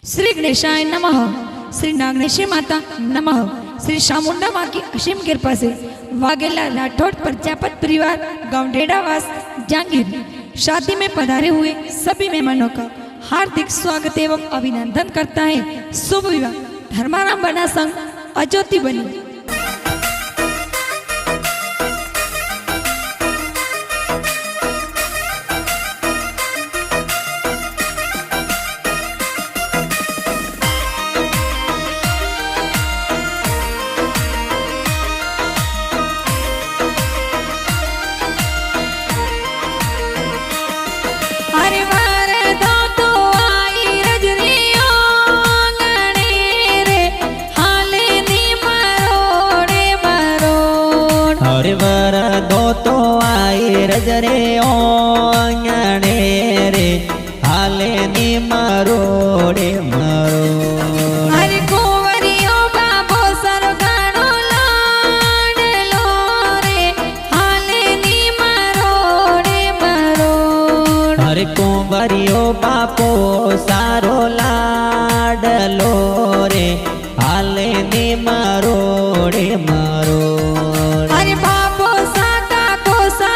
श्री गणेशाय नमः। श्री नागनेशी माता नमः। श्री शामुंडा माँ की असीम कृपा से वाघेला राठौड़ प्रजापत परिवार गांव ढेड़ावास जांगीर शादी में पधारे हुए सभी मेहमानों का हार्दिक स्वागत एवं अभिनंदन करता है शुभ विवाह धर्माराम बना संघ अज्योति बनी। रजरे ओंगणे रे हाले नी मरोड़े मरो अरे कुंवरियो बाबो सरो गानो लाडलो रे हाले नी मरोड़े मरोड़। अरे कुंवरियो बापो सारो लाडलो रे हाले नी मरोड़े मरोड़। अरे बाबो साका कोसा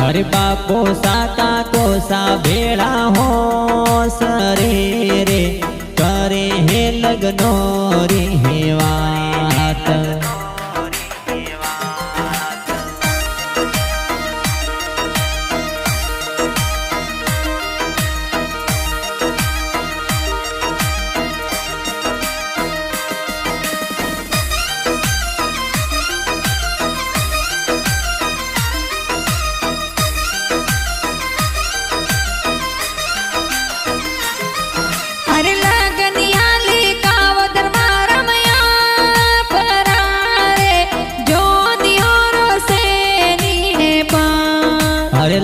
अरे बापो साका कोसा भेड़ा हो सरे रे करे हे लगनो रे हे वात।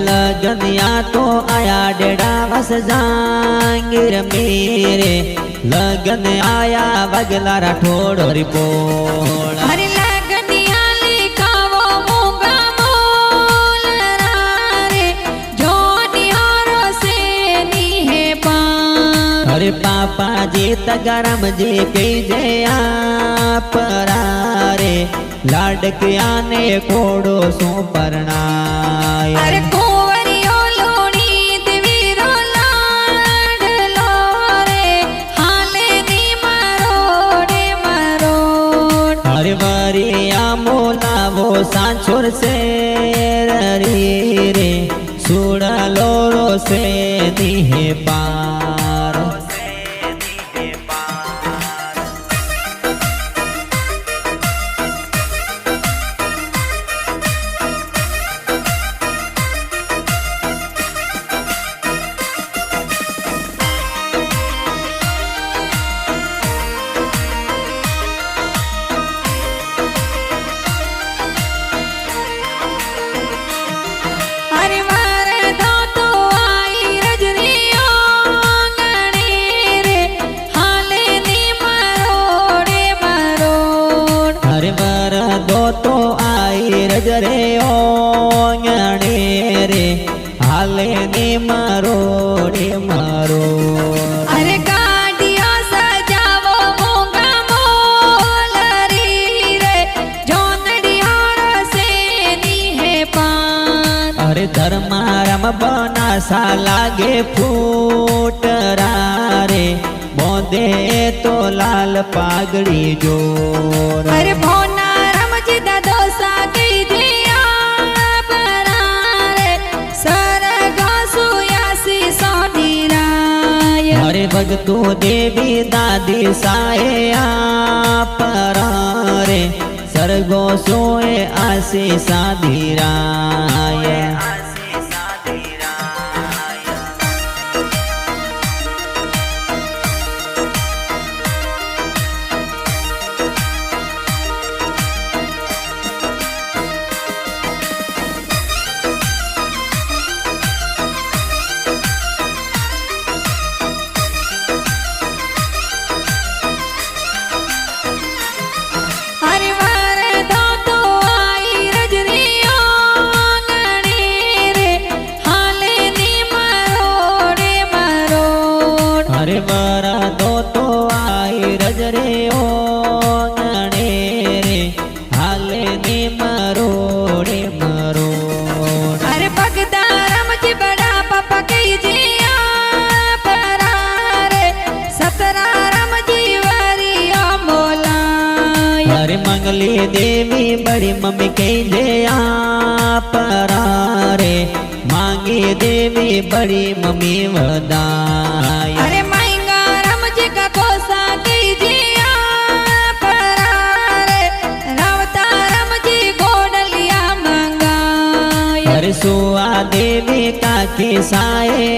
लगनिया तो आया डेढ़ावास जांगीर मेरे लगन आया वगला राठौड़ रिपोर्ट। अरे लगनिया लिखावो मूंगा मोल रे जोनी और से नी है पान। अरे पापा जी तगरम जी के जया परारे लाडकिया ने कोड़ो सो परनाय। अरे कुंवरियो लोणी देवीरो लाडलो रे हाले नी मरोड़े मरोड़। अरे वरिया मोला वो सांचोर से रे रे सुड़लो रो से नी है पार। तो आई रजरे ओंगणे रे हाले नी मरोड़े मरोड़। अरे गाड़िया सजावो मूंगा मोल रे जोनड़िया से नी है पान। अरे धर्मारम बना सा लागे फूटरा रे बोंदे तो लाल पागड़ी जोर। अरे भोना दोसा की दिया परारे सरगा सुयासी सोनीराय। अरे भगतो देवी दादी साए परारे सरगो सोए आसी साधीराय। अरे वारे दो तो आई रजनी कह दे परारे मांगे देवी बड़ी मम्मी वदाई। अरे मांगा राम जी का कोसा कीजिए परारे रावता राम जी गोडलिया मंगाए। अरे सुआ देवी का किसाए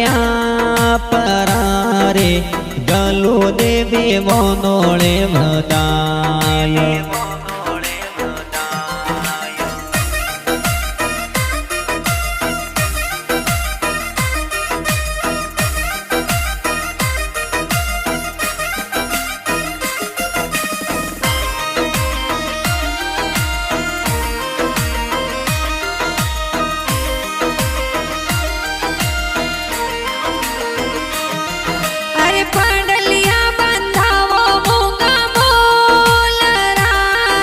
परारे गलू देवी वो नोड़े वदाई। अरे पंडलिया बंधावो मूंगा मोल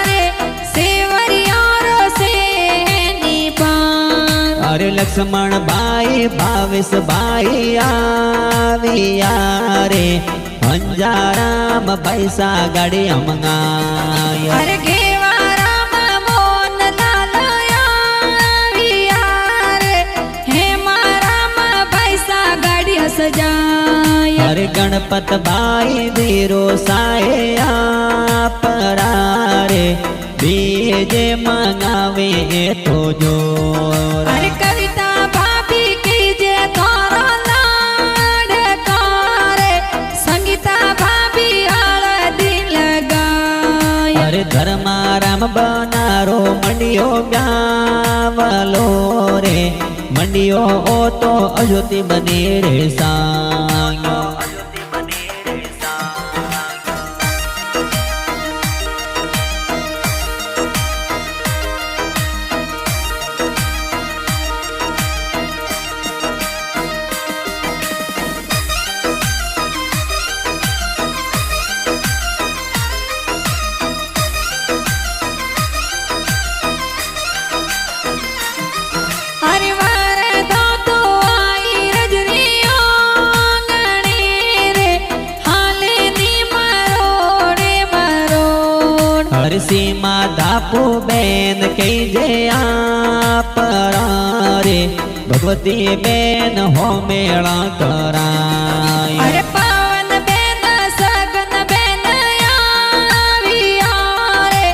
रे सेवरियारो से निपान। अरे लक्ष्मण भाई भाविस भाई आविया रे अंजाराम पैसा गाड़ी मंगाया। अरे घेवा राम मोहन लालया वियारे हेमा राम पैसा गाड़ी सजाए। अरे गणपत भाई वीरो साया परारे बीजे मंगावे तो जोर। अरे कविता भाभी कीजे तोरो लाड कारे संगीता भाभी हल्दी लगाए। अरे धर्माराम बनारो मंडियो ब्यावलो रे मंडियो ओ तो अयोध्या बने रे सांगो। अरे वारे तो आई रजनियो गणे रे हाले नी मरोड़े मरोड़। हर सीमा धापू बेन कही जया परारे भगवती बेन हो मेला कराय। अरे पावन बेन सगन बेन आवियारे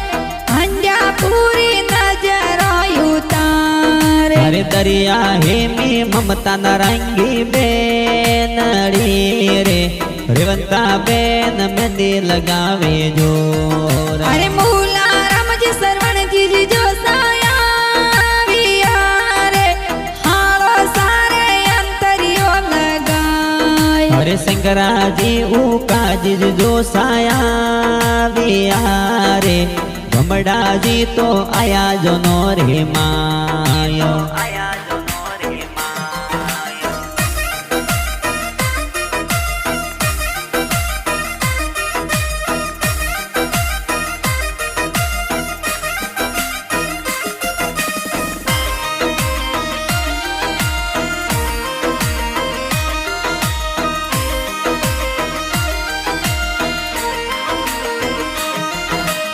हंजा पूरी नजर उतारे। अरे दरिया हेमी ममता नारंगी बेनड़ी रे रेवंता बेन मेहंदी लगावे जोर। अरे मूला राम जी सरवण जी जो साया वियारे हारो सारे अंतरियो लगाए। अरे शंकरा जी उका जी जो साया वियारे गमड़ा जी तो आया जो नो रे मायो।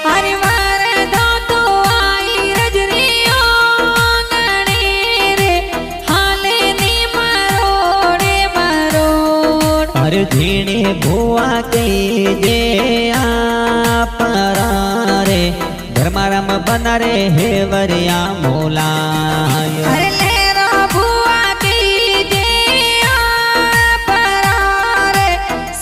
अरे वारे तो आई रजनियो गणे रे हाले नी मरोड़े मरोड़। अरे झीणे भुआ कही जे परारे धर्माराम बना रे हे वरिया मोलाय। अरे लेरा बुआ की जे परारे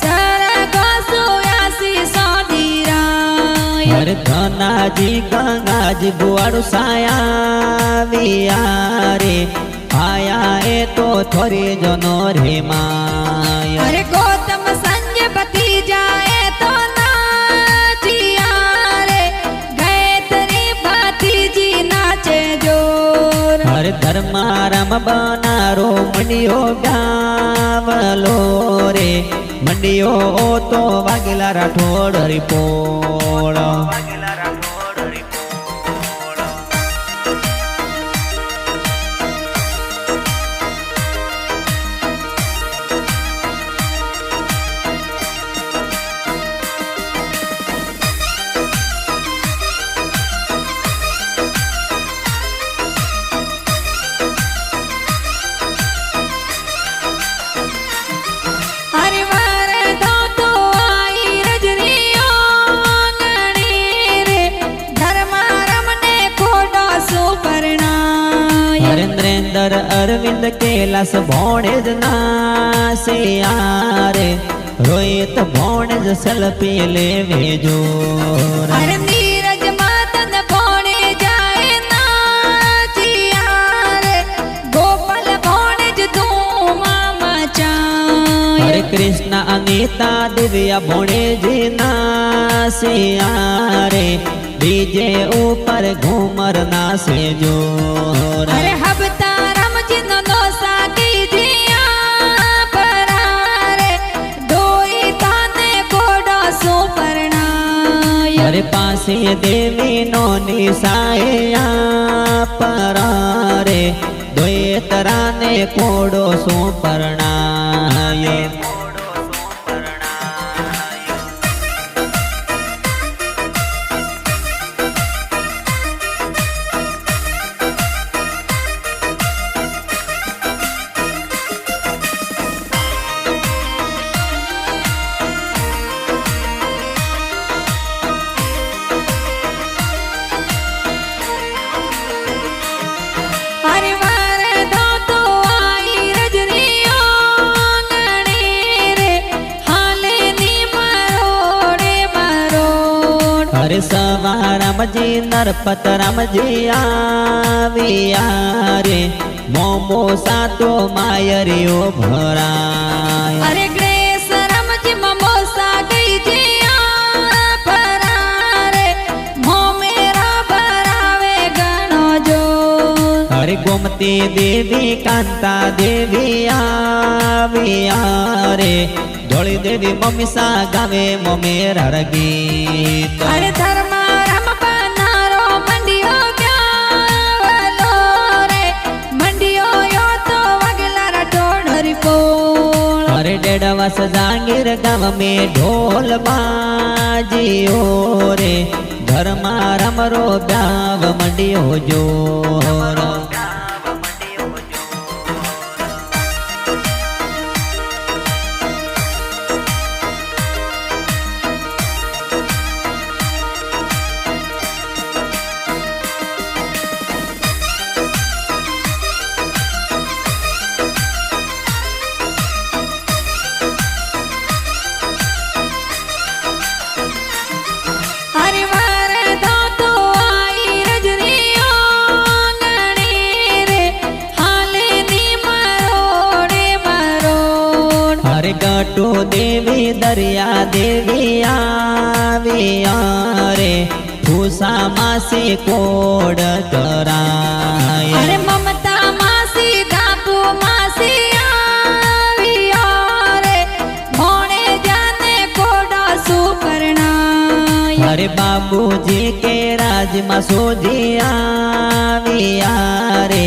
सरग सोयासी सादीराय। अरे धना जी गंगा जी बुआड़ू साया वियारे आया ए तो थोड़ी जनो रे माया। अरे गौतम संजय पति जाए तो नाचिया रे गायत्री भतीजी नाचे जोर। अरे धर्माराम बनारो मंडियो गावलो रे मंडियो ओ तो वागेला राठोड रिपोड़। અરવિંદ કેલાસ ભોણેજ નાસે યારે રોહિત ભોણેજ સેલ્ફી લેવે જોર અરે નીરજ માતન ભોણે જાય નાચિયા રે ગોપાલ ભોણેજ ધૂમા મચાય હરે કૃષ્ણ અનિતા દિવ્યા ભોણેજ નાસે યારે ડીજે ઉપર ઘુમર નાસે જોર અરે હબતા રમજી નો નોસા કી જીયા પરારે ધોઈ તાને કોડો સુપર્ણાય હરે પાસે દેવી નો નિસાયા પરારે દ્વૈતરાને કોડો સુપર્ણાય અરે વારે ધોતો આઈ રજનીઓ ગણે રે હાલે ની મારોડે મારોડ હરે સવા રામજી નરપત રામજી આવ્યા રે મોમો સાતો માયરીઓ ભરાય અરે ગ્રેસ રમજી મમોસા ગઈ જીયા પરારે મોમેરા ભરાવે ગણો જો હરે ગોમતી દેવી કાંતા દેવી આવ્યા રે ધોળી દેવી મમીસા ગાવે મોમેરા ગીત અરે ધર્મા રામ પનારો મંડિયો ક્યાવલો રે મંડિયો યો તો વગલા રટોડ હરિપોળ હરે ડેડવાસ જાંગીર ગામ में ઢોલ બાજીઓ રે ઘરમાં રમરો ગાવ મંડિયો જોર અરે વારે ધોતો આઈ રજનીઓ ગણે રે હાલે ની મારોડે મારોડ હરે ગટુ દેવી દરિયા દેવી આવ્યા રે ભૂસા માસી કોડ કરાય અરે મમતા માસી કાપુ માસી આવ્યા રે ભોણે જાને કોડા સુપર્ણાય હરે બાબુજી કે રાજમાં સોજી આવ્યા રે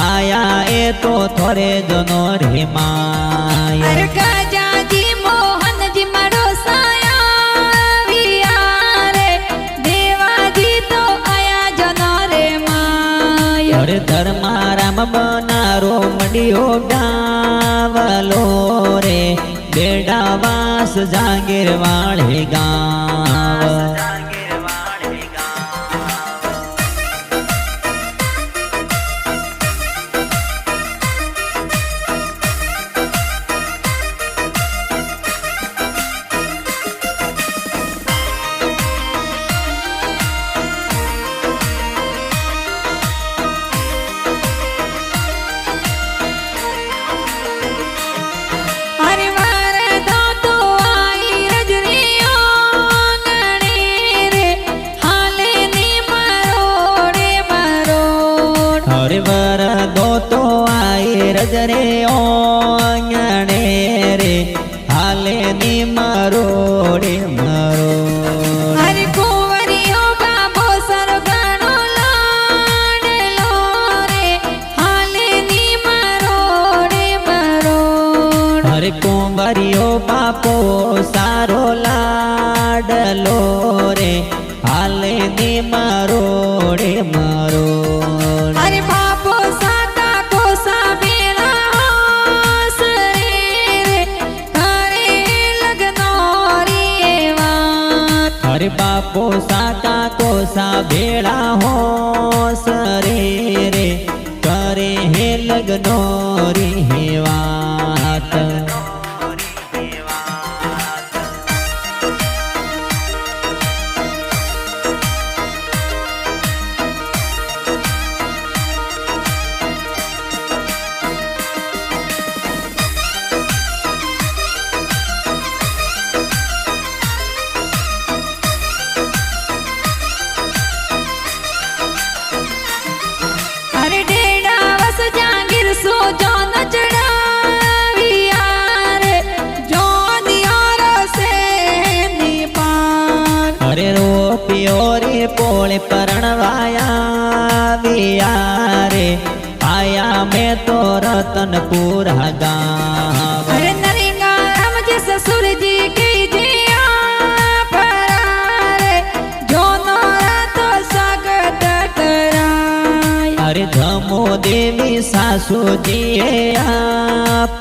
આયા એ તો થોરે જનો રે માય અરે ગજાજી મોહનજી મડોસાયા વિયા રે દેવાજી તો આયા જનો રે માય હરે ધર્મારામ બનારો મંડિયો ગાવલો રે બેડાવાસ જાગીર વાળે ગાવ અરે વારે ધોતો આઈ રજનીઓ ગણે રે હાલે ની મારોડે મારોડ હરે વર દો તો આય રજરે ઓંગણે રે હાલે ની મરોડે મરોડ અરે કુંવરીઓ બાબો સરગાણો લાડલો રે હાલે ની મારોડે મારોડ હરે કુંવરીઓ બાપો સારો લાડલો રે હાલે ની મરોડે મરોડ અરે બાપો સાતા કોસા બેલા હોસ રે કરે લગનો રે વાત હરે બાપો સાકા કોસા ભેળા હો સરે રે કરે હે લગ ઇગ્નોરી હે વાત अरे डेडावस जागीर सो जान चढ़ाविया रे जोन यार से पार अरे रो पियोरी पोळे परणवाया विया रे आया में तो रतनपुरा गाँव अरे नरेगा राम जी ससुर जी की जिया परारे जो नोरा तो स्वागत कराय अरे धमो देवी सासू जी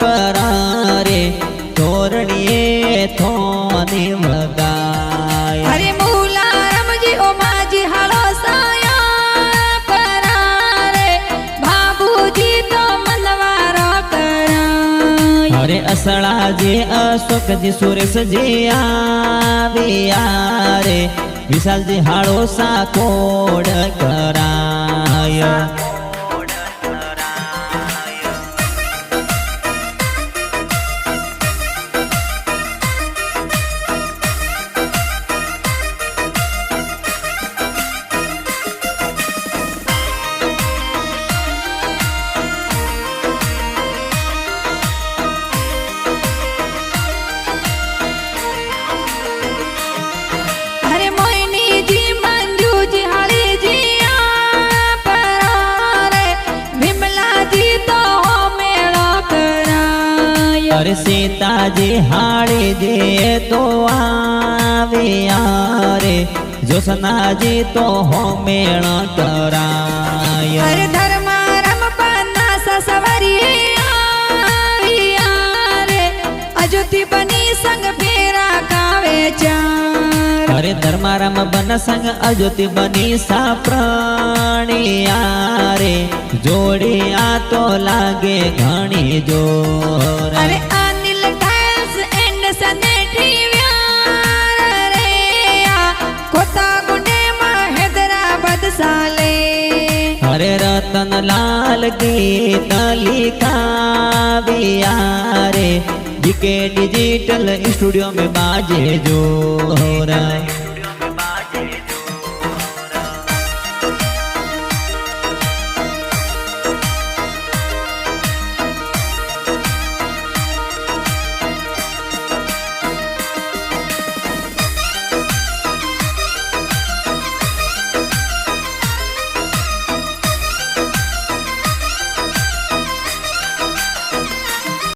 परारे तोरणिए थोने वगाय अरे मूला राम जी ओ माजी हालो साया परारे बाबूजी तो मनवारो कराय अरे असला जी अशोक जी सुरेश जी आविया रे विशाल जी हाड़ो सा कोड कराय अरे मोहिनी जी मंजू जी हाली जी परारे विमला जी तो हो मेला कराय अरे सीता जी हाड़ी जी तो आविया रे जोसना जी तो हो मेल कराय अरे धर्मा राम पन्ना सवरिया रे अजुति बनी संग फेरा कावे चार अरे धर्माराम बन संग अज्योति बनी सा प्राणिया रे जोड़िया तो लागे घणी जोर अरे अनिल टाइल्स एंड सनेटरी व्यार रे कोता गुंडे में हैदराबाद साले अरे रतन लाल गीत लिखाविया रे जीके डिजिटल स्टूडियो में बाजे जोर